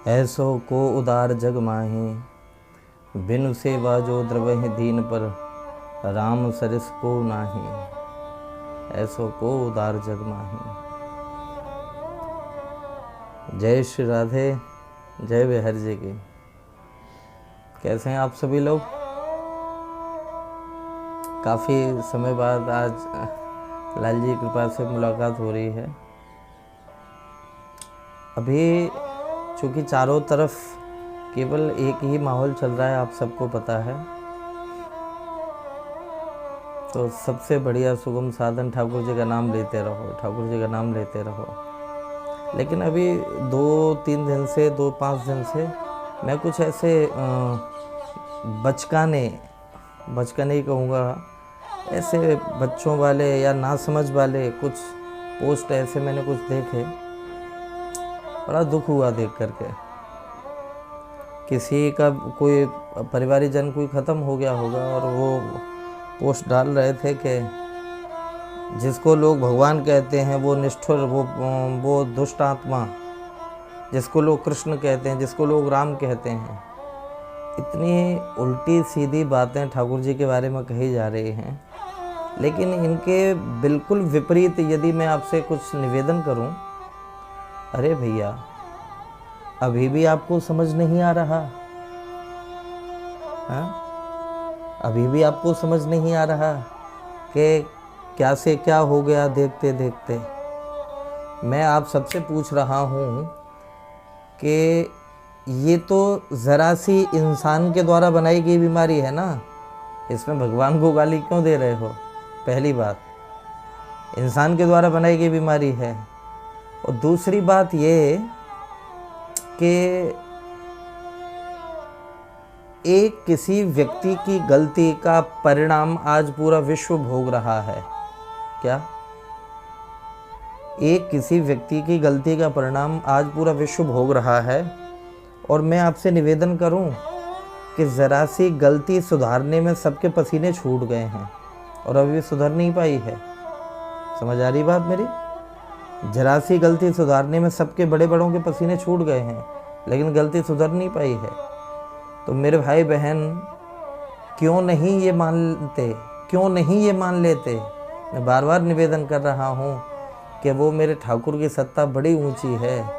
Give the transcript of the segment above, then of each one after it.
ऐसो को उदार जग माही, बिनु सेवा जो द्रवहि दीन पर, राम सरिस को नाही। ऐसो को उदार जग माही। जय श्री राधे, जय बिहार जी की। कैसे हैं आप सभी लोग? काफ़ी समय बाद आज लाल जी की कृपा से मुलाकात हो रही है। अभी चूँकि चारों तरफ केवल एक ही माहौल चल रहा है, आप सबको पता है, तो सबसे बढ़िया सुगम साधन ठाकुर जी का नाम लेते रहो, ठाकुर जी का नाम लेते रहो। लेकिन अभी 2-3 दिन से 2-5 दिन से मैं कुछ ऐसे बचकाने ही कहूँगा, ऐसे बच्चों वाले या ना समझ वाले कुछ पोस्ट ऐसे मैंने कुछ देखे, बड़ा दुख हुआ देख करके। किसी का कोई परिवारिक जन कोई ख़त्म हो गया होगा और वो पोस्ट डाल रहे थे कि जिसको लोग भगवान कहते हैं वो निष्ठुर, वो दुष्ट आत्मा, जिसको लोग कृष्ण कहते हैं, जिसको लोग राम कहते हैं। इतनी उल्टी सीधी बातें ठाकुर जी के बारे में कही जा रही हैं। लेकिन इनके बिल्कुल विपरीत यदि मैं आपसे कुछ निवेदन करूं, अरे भैया अभी भी आपको समझ नहीं आ रहा? हाँ, अभी भी आपको समझ नहीं आ रहा कि क्या से क्या हो गया देखते देखते। मैं आप सबसे पूछ रहा हूँ कि ये तो ज़रा सी इंसान के द्वारा बनाई गई बीमारी है ना, इसमें भगवान को गाली क्यों दे रहे हो? पहली बात, इंसान के द्वारा बनाई गई बीमारी है। और दूसरी बात ये कि एक किसी व्यक्ति की गलती का परिणाम आज पूरा विश्व भोग रहा है। क्या? एक किसी व्यक्ति की गलती का परिणाम आज पूरा विश्व भोग रहा है। और मैं आपसे निवेदन करूं कि ज़रा सी गलती सुधारने में सबके पसीने छूट गए हैं और अभी सुधर नहीं पाई है। समझ आ रही बात मेरी? जरा सी गलती सुधारने में सबके बड़े बड़ों के पसीने छूट गए हैं, लेकिन गलती सुधर नहीं पाई है। तो मेरे भाई बहन क्यों नहीं ये मानते, क्यों नहीं ये मान लेते? मैं बार बार निवेदन कर रहा हूँ कि वो मेरे ठाकुर की सत्ता बड़ी ऊंची है।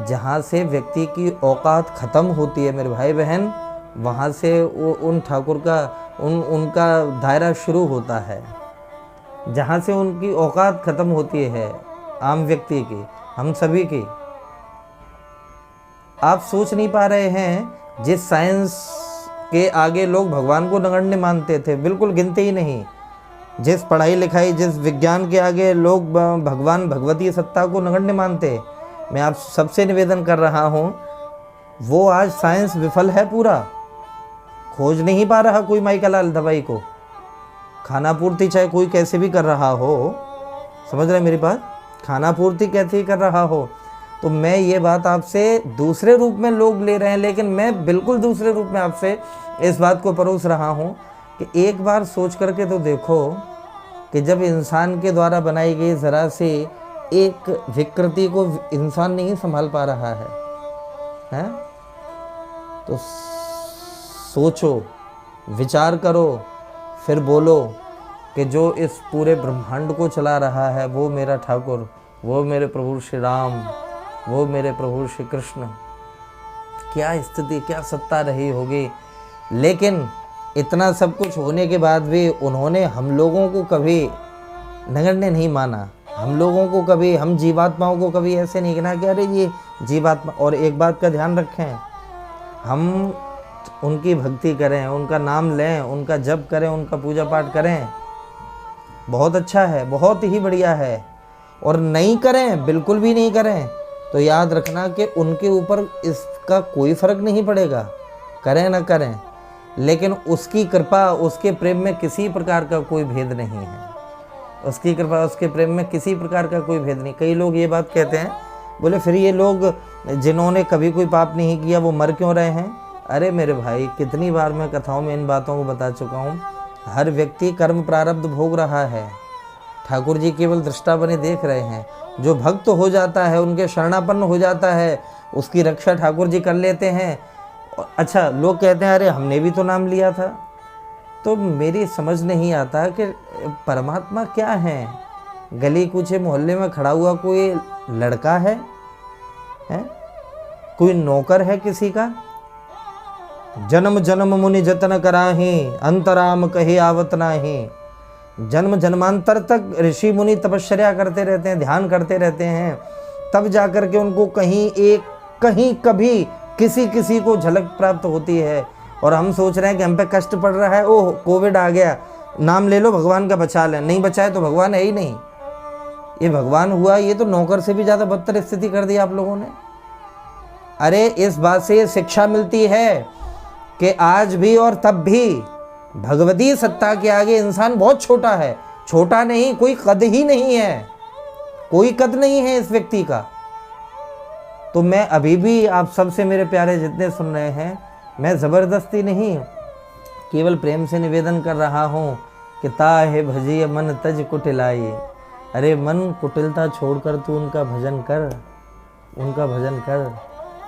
जहाँ से व्यक्ति की औकात ख़त्म होती है मेरे भाई बहन, वहाँ से वो उन ठाकुर का उनका दायरा शुरू होता है। जहाँ से उनकी औकात ख़त्म होती है आम व्यक्ति की, हम सभी की। आप सोच नहीं पा रहे हैं, जिस साइंस के आगे लोग भगवान को नगण्य मानते थे, बिल्कुल गिनते ही नहीं, जिस पढ़ाई लिखाई, जिस विज्ञान के आगे लोग भगवान भगवती सत्ता को नगण्य मानते, मैं आप सबसे निवेदन कर रहा हूँ, वो आज साइंस विफल है पूरा। खोज नहीं पा रहा कोई माई का लाल दवाई को। खाना पूर्ति चाहे कोई कैसे भी कर रहा हो, समझ रहे मेरी बात? खाना पूर्ति कैसे ही कर रहा हो, तो मैं ये बात आपसे दूसरे रूप में लोग ले रहे हैं, लेकिन मैं बिल्कुल दूसरे रूप में आपसे इस बात को परोस रहा हूँ कि एक बार सोच करके तो देखो कि जब इंसान के द्वारा बनाई गई ज़रा से एक विकृति को इंसान नहीं संभाल पा रहा है, हैं? तो सोचो, विचार करो, फिर बोलो कि जो इस पूरे ब्रह्मांड को चला रहा है वो मेरा ठाकुर, वो मेरे प्रभु श्री राम, वो मेरे प्रभु श्री कृष्ण। क्या स्थिति, क्या सत्ता रही होगी। लेकिन इतना सब कुछ होने के बाद भी उन्होंने हम लोगों को कभी नगण्य नहीं माना। हम लोगों को कभी, हम जीवात्माओं को कभी ऐसे नहीं कहना कि अरे ये जीवात्मा। और एक बात का ध्यान रखें, हम उनकी भक्ति करें, उनका नाम लें, उनका जप करें, उनका पूजा पाठ करें, बहुत अच्छा है, बहुत ही बढ़िया है। और नहीं करें, बिल्कुल भी नहीं करें, तो याद रखना कि उनके ऊपर इसका कोई फ़र्क नहीं पड़ेगा, करें ना करें। लेकिन उसकी कृपा, उसके प्रेम में किसी प्रकार का कोई भेद नहीं है। उसकी कृपा, उसके प्रेम में किसी प्रकार का कोई भेद नहीं। कई लोग ये बात कहते हैं, बोले फिर ये लोग जिन्होंने कभी कोई पाप नहीं किया वो मर क्यों रहे हैं? अरे मेरे भाई, कितनी बार मैं कथाओं में इन बातों को बता चुका हूँ। हर व्यक्ति कर्म प्रारब्ध भोग रहा है। ठाकुर जी केवल दृष्टा बने देख रहे हैं। जो भक्त हो जाता है, उनके शरणापन्न हो जाता है, उसकी रक्षा ठाकुर जी कर लेते हैं। अच्छा, लोग कहते हैं अरे हमने भी तो नाम लिया था। तो मेरी समझ नहीं आता कि परमात्मा क्या है। गली कूचे मोहल्ले में खड़ा हुआ कोई लड़का है? कोई नौकर है किसी का? जन्म जन्म मुनि जतन कराही, अंतराम कहे आवत नाही। जन्म जन्मांतर तक ऋषि मुनि तपश्चर्या करते रहते हैं, ध्यान करते रहते हैं, तब जाकर के उनको कहीं कभी किसी को झलक प्राप्त होती है। और हम सोच रहे हैं कि हम पे कष्ट पड़ रहा है, ओह कोविड आ गया, नाम ले लो भगवान का बचा लें। नहीं बचाए तो भगवान है ही नहीं। ये भगवान हुआ, ये तो नौकर से भी ज़्यादा बदतर स्थिति कर दी आप लोगों ने। अरे इस बात से ये शिक्षा मिलती है कि आज भी और तब भी भगवती सत्ता के आगे इंसान बहुत छोटा है। छोटा नहीं, कोई कद ही नहीं है, कोई कद नहीं है इस व्यक्ति का। तो मैं अभी भी आप सबसे, मेरे प्यारे जितने सुन रहे हैं, मैं ज़बरदस्ती नहीं, केवल प्रेम से निवेदन कर रहा हूँ कि ताहे भजिए मन तज कुटिलाई। अरे मन, कुटिलता छोड़कर तू उनका भजन कर, उनका भजन कर,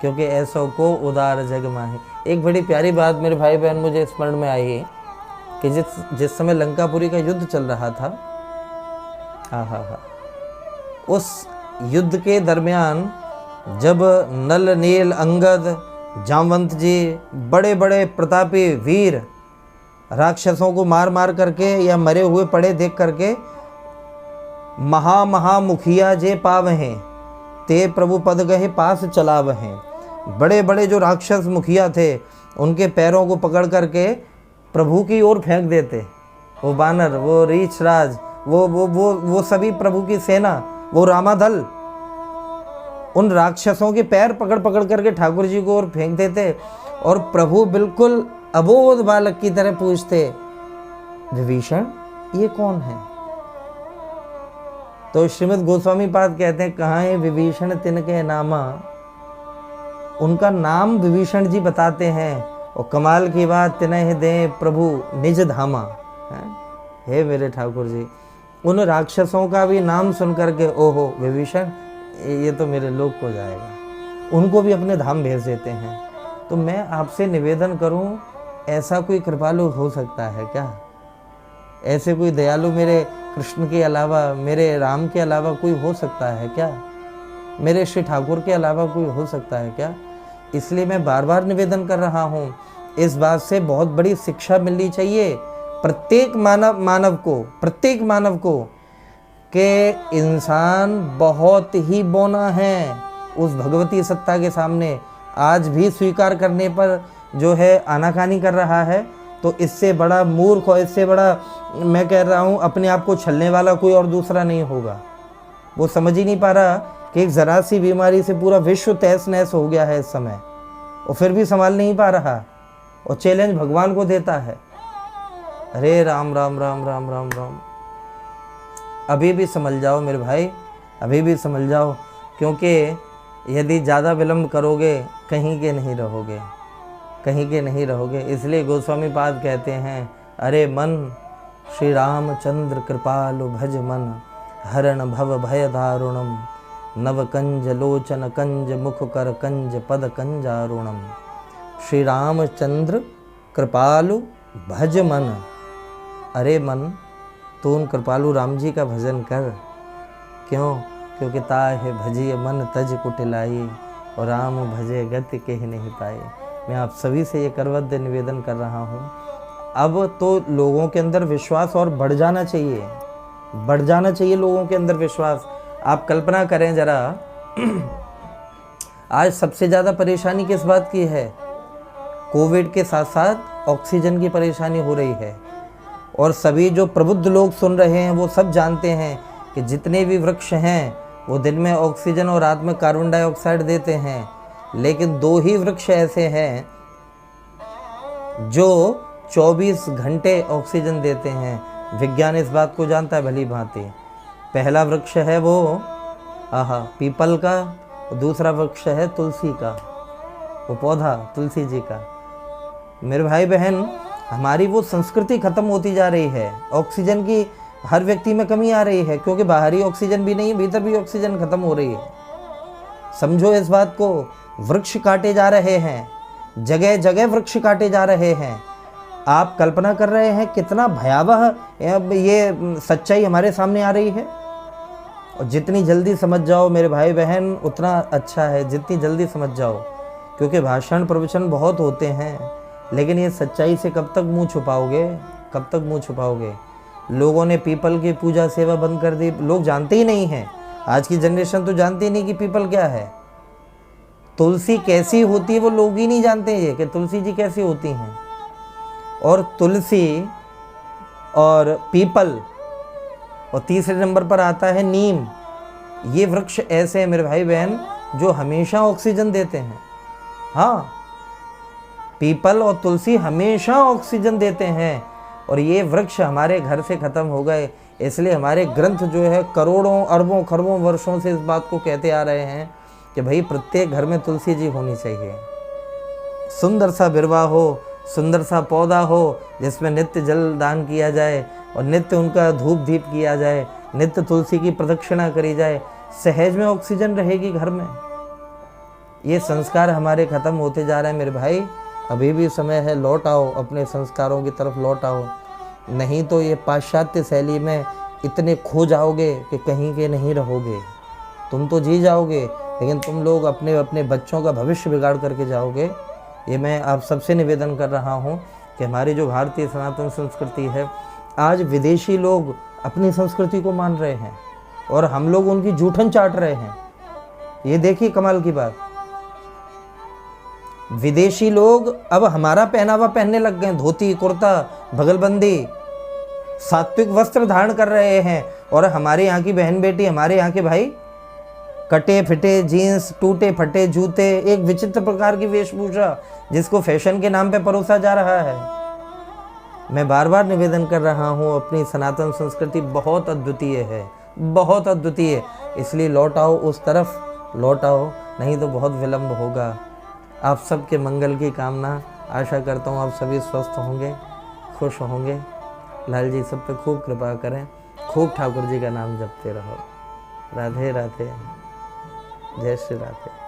क्योंकि ऐसो को उदार जग माहे। एक बड़ी प्यारी बात मेरे भाई बहन मुझे स्मरण में आई कि जिस समय लंकापुरी का युद्ध चल रहा था, उस युद्ध के दरमियान जब नल, नील, अंगद, जामवंत जी, बड़े बड़े प्रतापी वीर राक्षसों को मार मार करके या मरे हुए पड़े देख करके महा मुखिया जे पावहें ते प्रभु पद गहे पास चलावहें। बड़े बड़े जो राक्षस मुखिया थे, उनके पैरों को पकड़ करके प्रभु की ओर फेंक देते। वो बानर, वो रीछराज, वो सभी प्रभु की सेना, वो रामादल, उन राक्षसों के पैर पकड़ पकड़ करके ठाकुर जी को ओर फेंक देते। और प्रभु बिल्कुल अबोध बालक की तरह पूछते, विभीषण ये कौन है? तो श्रीमद् गोस्वामी पाद कहते हैं, कहाँ है विभीषण तिनके नामा। उनका नाम विभीषण जी बताते हैं। और कमाल की बात, तिनहि दे प्रभु निज धामा। हे मेरे ठाकुर जी, उन राक्षसों का भी नाम सुन करके ओहो विभीषण, ये तो मेरे लोक को जाएगा, उनको भी अपने धाम भेज देते हैं। तो मैं आपसे निवेदन करूं, ऐसा कोई कृपालु हो सकता है क्या? ऐसे कोई दयालु मेरे कृष्ण के अलावा, मेरे राम के अलावा कोई हो सकता है क्या? मेरे श्री ठाकुर के अलावा कोई हो सकता है क्या? इसलिए मैं बार बार निवेदन कर रहा हूँ, इस बात से बहुत बड़ी शिक्षा मिलनी चाहिए प्रत्येक मानव को कि इंसान बहुत ही बौना है उस भगवती सत्ता के सामने। आज भी स्वीकार करने पर जो है आनाकानी कर रहा है, तो इससे बड़ा मूर्ख और इससे बड़ा, मैं कह रहा हूँ, अपने आप को छलने वाला कोई और दूसरा नहीं होगा। वो समझ ही नहीं पा रहा कि एक ज़रा सी बीमारी से पूरा विश्व तहस नहस हो गया है इस समय, और फिर भी संभाल नहीं पा रहा, और चैलेंज भगवान को देता है। अरे राम राम राम राम राम राम। अभी भी संभल जाओ मेरे भाई, अभी भी संभल जाओ, क्योंकि यदि ज़्यादा विलम्ब करोगे कहीं के नहीं रहोगे, कहीं के नहीं रहोगे। इसलिए गोस्वामी पाद कहते हैं, अरे मन श्री रामचंद्र कृपालु भज मन, हरण भव भय दारुणम, नव कंज लोचन कंज मुख कर कंज पद कंजारुणम। श्री रामचंद्र कृपालु भज मन। अरे मन, तो उन कृपालु राम जी का भजन कर। क्यों? क्योंकि ताहे भजिए मन तज कुटिलाई, और राम भजे गति के ही नहीं पाए। मैं आप सभी से ये करवद्य निवेदन कर रहा हूँ, अब तो लोगों के अंदर विश्वास और बढ़ जाना चाहिए लोगों के अंदर विश्वास। आप कल्पना करें जरा, आज सबसे ज़्यादा परेशानी किस बात की है? कोविड के साथ साथ ऑक्सीजन की परेशानी हो रही है। और सभी जो प्रबुद्ध लोग सुन रहे हैं वो सब जानते हैं कि जितने भी वृक्ष हैं वो दिन में ऑक्सीजन और रात में कार्बन डाइऑक्साइड देते हैं, लेकिन 2 ही वृक्ष ऐसे हैं जो 24 घंटे ऑक्सीजन देते हैं। विज्ञान इस बात को जानता है भली भांति। पहला वृक्ष है वो पीपल का, दूसरा वृक्ष है तुलसी का, वो पौधा तुलसी जी का। मेरे भाई बहन, हमारी वो संस्कृति खत्म होती जा रही है। ऑक्सीजन की हर व्यक्ति में कमी आ रही है, क्योंकि बाहरी ऑक्सीजन भी नहीं है, भीतर भी ऑक्सीजन खत्म हो रही है। समझो इस बात को। वृक्ष काटे जा रहे हैं, जगह जगह वृक्ष काटे जा रहे हैं। आप कल्पना कर रहे हैं कितना भयावह ये सच्चाई हमारे सामने आ रही है। और जितनी जल्दी समझ जाओ मेरे भाई बहन उतना अच्छा है, जितनी जल्दी समझ जाओ, क्योंकि भाषण प्रवचन बहुत होते हैं, लेकिन ये सच्चाई से कब तक मुंह छुपाओगे, कब तक मुंह छुपाओगे। लोगों ने पीपल की पूजा सेवा बंद कर दी, लोग जानते ही नहीं हैं। आज की जनरेशन तो जानती ही नहीं कि पीपल क्या है, तुलसी कैसी होती है, वो लोग ही नहीं जानते ये कि तुलसी जी कैसी होती हैं। और तुलसी और पीपल, और तीसरे नंबर पर आता है नीम। ये वृक्ष ऐसे हैं मेरे भाई बहन जो हमेशा ऑक्सीजन देते हैं। हाँ, पीपल और तुलसी हमेशा ऑक्सीजन देते हैं। और ये वृक्ष हमारे घर से खत्म हो गए, इसलिए हमारे ग्रंथ जो है करोड़ों अरबों खरबों वर्षों से इस बात को कहते आ रहे हैं कि भाई प्रत्येक घर में तुलसी जी होनी चाहिए। सुंदर सा बिरवा हो, सुंदर सा पौधा हो जिसमें नित्य जल दान किया जाए और नित्य उनका धूप दीप किया जाए, नित्य तुलसी की प्रदक्षिणा करी जाए, सहज में ऑक्सीजन रहेगी घर में। ये संस्कार हमारे खत्म होते जा रहे हैं मेरे भाई। अभी भी समय है, लौट आओ, अपने संस्कारों की तरफ लौट आओ, नहीं तो ये पाश्चात्य शैली में इतने खो जाओगे कि कहीं के नहीं रहोगे। तुम तो जी जाओगे, लेकिन तुम लोग अपने अपने बच्चों का भविष्य बिगाड़ करके जाओगे। ये मैं आप सबसे निवेदन कर रहा हूँ कि हमारी जो भारतीय सनातन संस्कृति है, आज विदेशी लोग अपनी संस्कृति को मान रहे हैं और हम लोग उनकी जूठन चाट रहे हैं। ये देखिए कमाल की बात, विदेशी लोग अब हमारा पहनावा पहनने लग गए, धोती कुर्ता भगलबंदी सात्विक वस्त्र धारण कर रहे हैं। और हमारे यहाँ की बहन बेटी, हमारे यहाँ के भाई कटे फिटे जीन्स, टूटे फटे जूते, एक विचित्र प्रकार की वेशभूषा जिसको फैशन के नाम पे परोसा जा रहा है। मैं बार बार निवेदन कर रहा हूँ, अपनी सनातन संस्कृति बहुत अद्वितीय है, बहुत अद्वितीय। इसलिए लौट आओ, उस तरफ लौट आओ, नहीं तो बहुत विलंब होगा। आप सबके मंगल की कामना, आशा करता हूँ आप सभी स्वस्थ होंगे, खुश होंगे। लाल जी सब पे खूब कृपा करें, खूब ठाकुर जी का नाम जपते रहो। राधे राधे, जय श्री राधे।